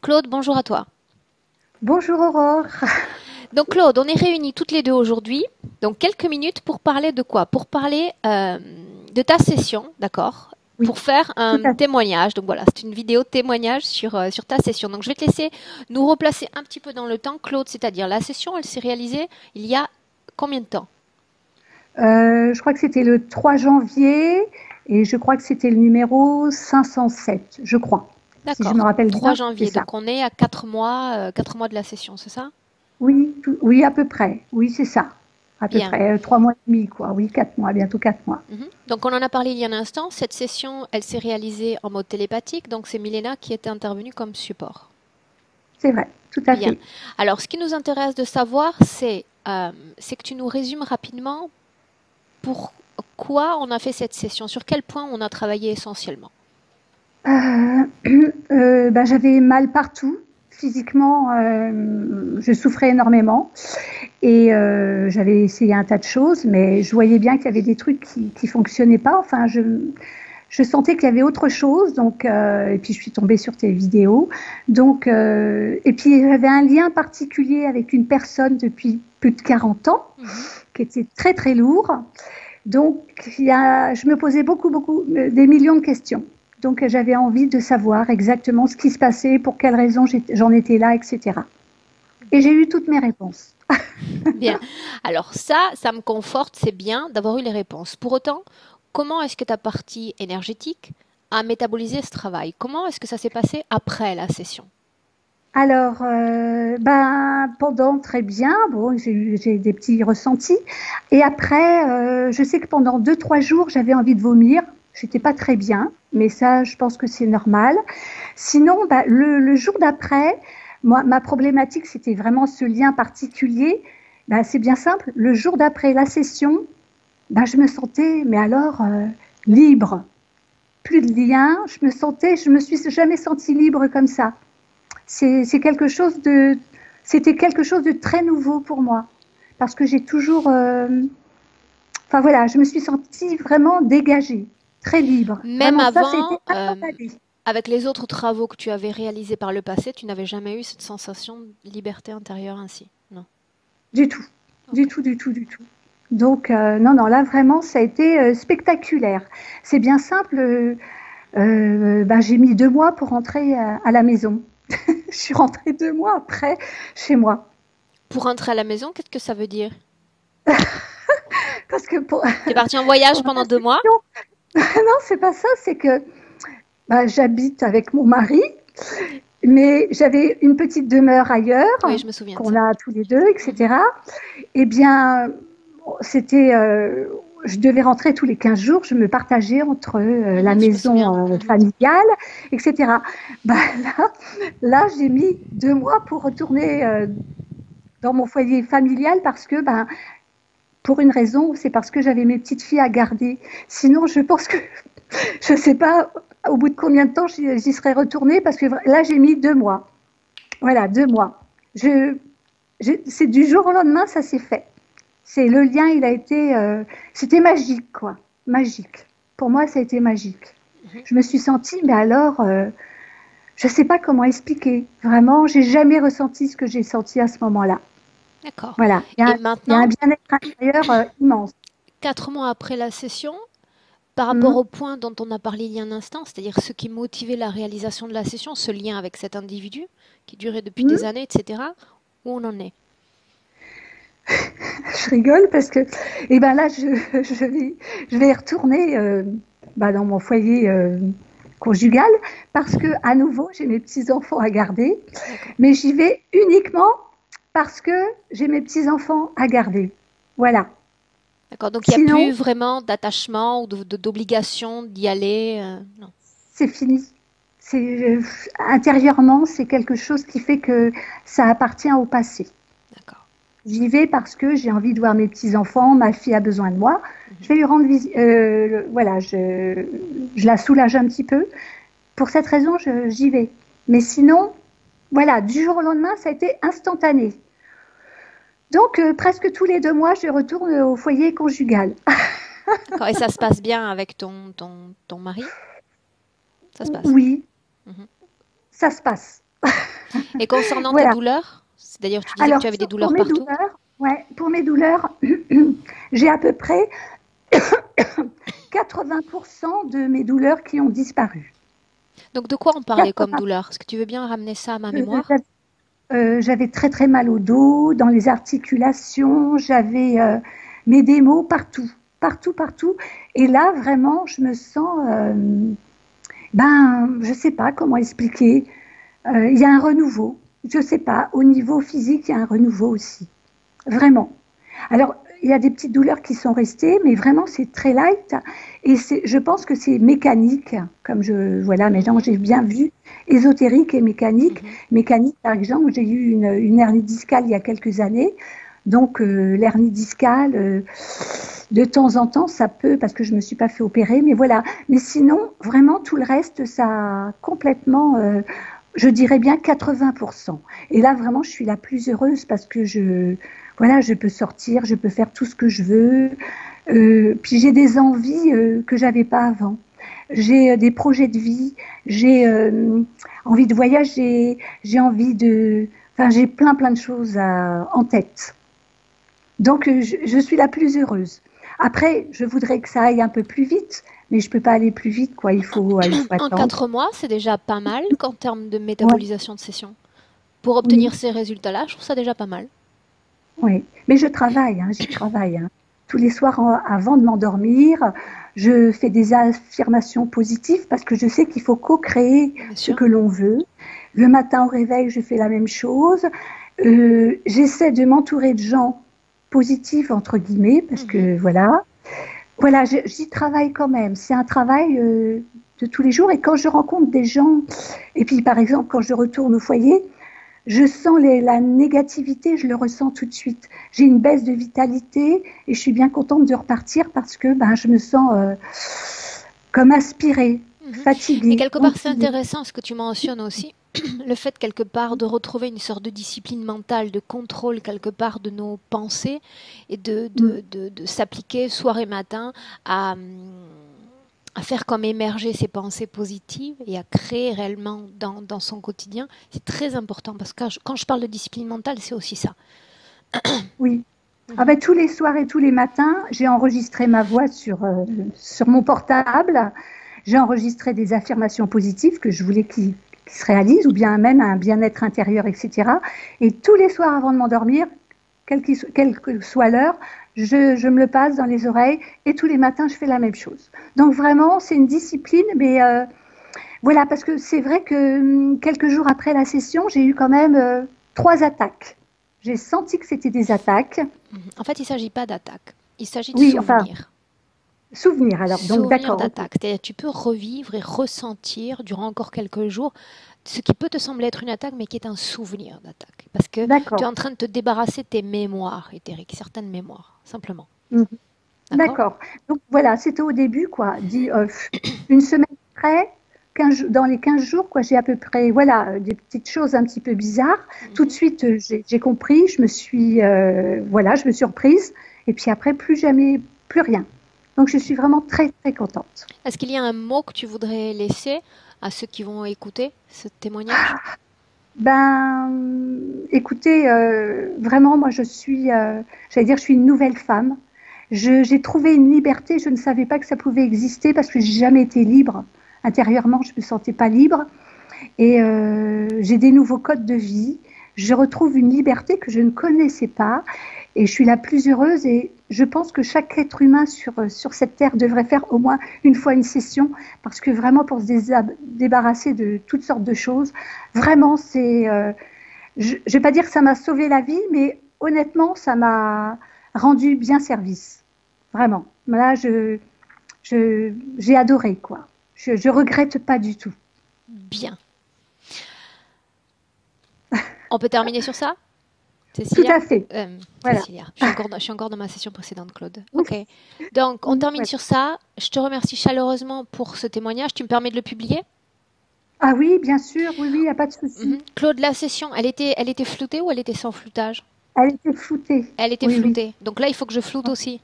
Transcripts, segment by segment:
Claude, bonjour à toi. Bonjour Aurore. Donc Claude, on est réunis toutes les deux aujourd'hui. Donc quelques minutes pour parler de quoi? Pour parler de ta session, d'accord? Oui, Pour faire tout un à fait. témoignage. Donc voilà, c'est une vidéo témoignage sur ta session. Donc je vais te laisser nous replacer un petit peu dans le temps, Claude, c'est-à-dire la session, elle s'est réalisée il y a combien de temps? Je crois que c'était le 3 janvier et je crois que c'était le numéro 507, je crois. Si je me D'accord, rappelle 3 bien, c'est janvier. ça. Donc on est à 4 mois de la session, c'est ça? Oui, oui, à peu près. Oui, c'est ça. À peu Bien. près 3 mois et demi, quoi. Oui, 4 mois, bientôt 4 mois. Mhm. Donc on en a parlé il y a un instant. Cette session, elle s'est réalisée en mode télépathique. Donc c'est Milena qui était intervenue comme support. C'est vrai, tout à Bien. fait. Alors ce qui nous intéresse de savoir, c'est que tu nous résumes rapidement pourquoi on a fait cette session, sur quel point on a travaillé essentiellement. Bah, j'avais mal partout. Physiquement, je souffrais énormément et j'avais essayé un tas de choses, mais je voyais bien qu'il y avait des trucs qui fonctionnaient pas. Enfin, je sentais qu'il y avait autre chose, donc et puis je suis tombée sur tes vidéos. Donc et puis j'avais un lien particulier avec une personne depuis plus de 40 ans Mhm. qui était très très lourd. Donc je me posais beaucoup des millions de questions. Donc j'avais envie de savoir exactement ce qui se passait, pour quelles raisons j'en étais là, etc. Et j'ai Bien. eu toutes mes réponses. Bien. Alors ça me conforte, c'est bien d'avoir eu les réponses. Pour autant, comment est-ce que ta partie énergétique a métabolisé ce travail? Comment est-ce que ça s'est passé après la session? Alors, ben, pendant très bien, bon, j'ai des petits ressentis. Et après, je sais que pendant 2, 3 jours, j'avais envie de vomir. J'étais pas très bien, mais ça, je pense que c'est normal. Sinon, bah, le jour d'après, moi, ma problématique, c'était vraiment ce lien particulier. Bah, c'est bien simple. Le jour d'après la session, bah, je me sentais, mais alors, libre. Plus de lien. Je me suis jamais sentie libre comme ça. C'est quelque chose de, c'était quelque chose de très nouveau pour moi parce que j'ai toujours, enfin voilà, je me suis sentie vraiment dégagée, très libre. Même Vraiment, ça, c'était avant, instantané. avec les autres travaux que tu avais réalisés par le passé, tu n'avais jamais eu cette sensation de liberté intérieure ainsi? Non. Du tout, du Ok. tout, du tout, du tout. Donc, non, non, là, vraiment, ça a été spectaculaire. C'est bien simple. Ben, j'ai mis 2 mois pour rentrer à la maison. Je suis rentrée 2 mois après chez moi. Pour rentrer à la maison, qu'est-ce que ça veut dire? Parce que Tu es parti en voyage pour pendant la 2 mois? session, non, c'est pas ça, c'est que bah, j'habite avec mon mari, mais j'avais une petite demeure Oui, ailleurs, je me souviens de qu'on ça. a tous les deux, Mhm. etc. Eh bien, c'était, je devais rentrer tous les 15 jours, je me partageais entre la Mhm, je me souviens. maison Mhm. familiale, etc. Bah, là j'ai mis 2 mois pour retourner dans mon foyer familial parce que, ben, pour une raison, c'est parce que j'avais mes petites filles à garder. Sinon, je pense que je ne sais pas au bout de combien de temps j'y serais retournée parce que là, j'ai mis 2 mois. Voilà, 2 mois. C'est du jour au lendemain, ça s'est fait. C'est le lien, il a été, c'était magique, quoi, magique. Pour moi, ça a été magique. Mhm. Je me suis sentie, mais alors, je ne sais pas comment expliquer. Vraiment, j'ai jamais ressenti ce que j'ai senti à ce moment-là. D'accord. Voilà, Et il y a un maintenant, bien-être intérieur immense. 4 mois après la session, par rapport Mhm. au point dont on a parlé il y a un instant, c'est-à-dire ce qui motivait la réalisation de la session, ce lien avec cet individu qui durait depuis des Mhm. années, etc., où on en est? Je rigole parce que, et ben là, je vais y retourner bah, dans mon foyer conjugal parce que à nouveau, j'ai mes petits enfants à garder, D'accord. mais j'y vais uniquement parce que j'ai mes petits enfants à garder. Voilà. D'accord. Donc il n'y a plus Sinon, vraiment d'attachement ou d'obligation d'y aller. Non. c'est fini. C'est intérieurement, c'est quelque chose qui fait que ça appartient au passé. D'accord. J'y vais parce que j'ai envie de voir mes petits-enfants, ma fille a besoin de moi. Je Mhm. vais lui rendre visite. Voilà, je la soulage un petit peu. Pour cette raison, j'y vais. Mais sinon, voilà, du jour au lendemain, ça a été instantané. Donc, presque tous les 2 mois, je retourne au foyer conjugal. D'accord. Et ça se passe bien avec ton mari? Ça se passe. Oui, Mhm. ça se passe. Et concernant tes Voilà. douleurs, c'est-à-dire tu disais que Alors, tu avais des pour douleurs mes partout. douleurs, ouais, pour mes douleurs, j'ai à peu près 80% de mes douleurs qui ont disparu. Donc de quoi on parlait comme 80. douleur? Est-ce que tu veux bien ramener ça à ma Euh, mémoire? j'avais très très mal au dos, dans les articulations, j'avais mes démos partout, partout, partout. Et là, vraiment, je me sens, je sais pas comment expliquer. Il y a un renouveau. Je sais pas. Au niveau physique, il y a un renouveau aussi. Vraiment. Alors, il y a des petites douleurs qui sont restées, mais vraiment, c'est très light. Et je pense que c'est mécanique, comme voilà, maintenant Mhm, j'ai bien vu, ésotérique et mécanique. mhm. Mécanique, par exemple, j'ai eu une hernie discale il y a quelques années. Donc, l'hernie discale, de temps en temps, ça peut, parce que je ne me suis pas fait opérer, mais voilà. Mais sinon, vraiment, tout le reste, ça a complètement, je dirais bien 80%. Et là, vraiment, je suis la plus heureuse parce que voilà, je peux sortir, je peux faire tout ce que je veux. Puis j'ai des envies que j'avais pas avant. J'ai des projets de vie, j'ai envie de voyager, j'ai envie de, enfin, j'ai plein de choses en tête. Donc, je suis la plus heureuse. Après, je voudrais que ça aille un peu plus vite, mais je peux pas aller plus vite, quoi. Il faut En attendre. 4 mois, c'est déjà pas mal qu'en termes de Ouais, métabolisation de session. Pour oui. obtenir ces résultats-là, je trouve ça déjà pas mal. Oui, mais je travaille, hein, j'y travaille, hein. Tous les soirs, avant de m'endormir, je fais des affirmations positives parce que je sais qu'il faut co-créer Bien ce sûr. que l'on veut. Le matin au réveil, je fais la même chose. J'essaie de m'entourer de gens positifs, entre guillemets, parce Mhm. que voilà, j'y travaille quand même. C'est un travail de tous les jours. Et quand je rencontre des gens, et puis par exemple, quand je retourne au foyer, je sens la négativité, je le ressens tout de suite. J'ai une baisse de vitalité et je suis bien contente de repartir parce que je me sens comme aspirée, Mhm. Mais fatiguée, quelque part, c'est gonflée. intéressant ce que tu mentionnes aussi. Le fait, quelque part, de retrouver une sorte de discipline mentale, de contrôle, quelque part, de nos pensées et Mm. de s'appliquer soir et matin à, à faire comme émerger ses pensées positives et à créer réellement dans son quotidien. C'est très important parce que quand je parle de discipline mentale, c'est aussi ça. Oui. Ah Mhm. ben, tous les soirs et tous les matins, j'ai enregistré ma voix sur mon portable. J'ai enregistré des affirmations positives que je voulais qui se réalisent, ou bien même un bien-être intérieur, etc. Et tous les soirs avant de m'endormir, quelle que soit l'heure, je me le passe dans les oreilles et tous les matins, je fais la même chose. Donc vraiment, c'est une discipline, mais voilà, parce que c'est vrai que quelques jours après la session, j'ai eu quand même 3 attaques. J'ai senti que c'était des attaques. Mhm. En fait, il ne s'agit pas d'attaque, il s'agit de Oui, enfin, souvenir. souvenir alors. Donc Souvenir d'accord, ok. d'attaque. C'est-à-dire tu peux revivre et ressentir durant encore quelques jours ce qui peut te sembler être une attaque, mais qui est un souvenir d'attaque. Parce que tu es D'accord. en train de te débarrasser de tes mémoires éthériques, certaines mémoires, simplement. Mhm. D'accord. D'accord. Donc voilà, c'était au début, quoi. Une semaine après, dans les 15 jours, quoi, j'ai à peu près, voilà, des petites choses un petit peu bizarres. Tout de Mhm. suite, j'ai compris, voilà, je me suis reprise. Et puis après, plus jamais, plus rien. Donc je suis vraiment très, très contente. Est-ce qu'il y a un mot que tu voudrais laisser à ceux qui vont écouter ce témoignage? Écoutez, vraiment, moi, j'allais dire, je suis une nouvelle femme. J'ai trouvé une liberté, je ne savais pas que ça pouvait exister parce que j'ai jamais été libre. Intérieurement, je me sentais pas libre. Et j'ai des nouveaux codes de vie. Je retrouve une liberté que je ne connaissais pas et je suis la plus heureuse. Et je pense que chaque être humain sur cette terre devrait faire au moins une fois une session parce que vraiment pour se débarrasser de toutes sortes de choses, vraiment je ne vais pas dire que ça m'a sauvé la vie, mais honnêtement, ça m'a rendu bien service. Vraiment. Là, j'ai adoré quoi. Je regrette pas du tout. Bien. On peut terminer sur ça, Tout Cécilia? à fait. Voilà. Cécilia, je suis encore dans ma session précédente, Claude. Ok. Donc, on termine Voilà. sur ça. Je te remercie chaleureusement pour ce témoignage. Tu me permets de le publier? Ah oui, bien sûr, oui, oui, il n'y a pas de souci. Mhm. Claude, la session, elle était floutée ou elle était sans floutage? Elle était floutée. Elle était Oui, oui. floutée. Donc là, il faut que je floute aussi.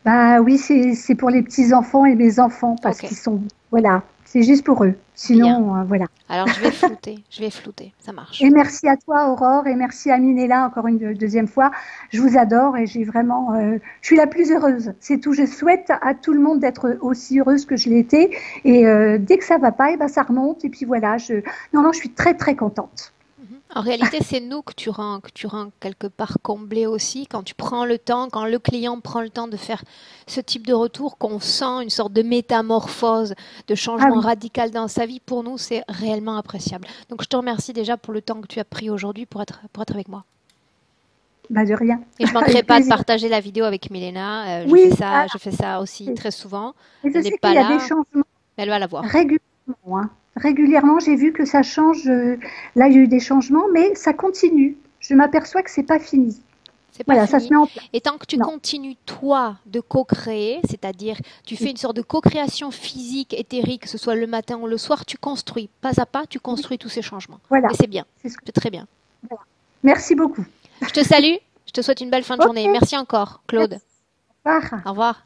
Bah oui, c'est pour les petits-enfants et mes enfants parce Ok, qu'ils sont, voilà, c'est juste pour eux. bien. Sinon, voilà. Alors je vais flouter, ça marche. Et merci à toi, Aurore, et merci à Minella encore une deuxième fois. Je vous adore et j'ai vraiment, je suis la plus heureuse. C'est tout. Je souhaite à tout le monde d'être aussi heureuse que je l'ai été. Et dès que ça va pas, et ben ça remonte. Et puis voilà, non, non, je suis très très contente. En réalité, c'est nous que tu rends quelque part comblé aussi quand tu prends le temps, quand le client prend le temps de faire ce type de retour, qu'on sent une sorte de métamorphose, de Ah changement oui, radical dans sa vie. Pour nous, c'est réellement appréciable. Donc, je te remercie déjà pour le temps que tu as pris aujourd'hui pour être avec moi. bah de rien, Et je manquerai avec pas de plaisir. partager la vidéo avec Milena. Je fais Oui, ça, je fais ça aussi très souvent. et je Elle n'est sais qu'il pas y a des là, changements mais elle va la voir. régulièrement, hein. Régulièrement, j'ai vu que ça change. Là, il y a eu des changements, mais ça continue. Je m'aperçois que c'est pas fini. C'est pas Voilà, ça se fini. met en place. Et tant que tu Non, continues, toi, de co-créer, c'est-à-dire tu fais une sorte de co-création physique, éthérique, que ce soit le matin ou le soir, tu construis. Pas à pas, tu oui, construis tous ces changements. Et voilà. c'est bien. C'est ce que- C'est très bien. voilà. Merci beaucoup. Je te salue. Je te souhaite une belle fin de Ok, journée. Merci encore, Claude. merci. Au revoir. Au revoir.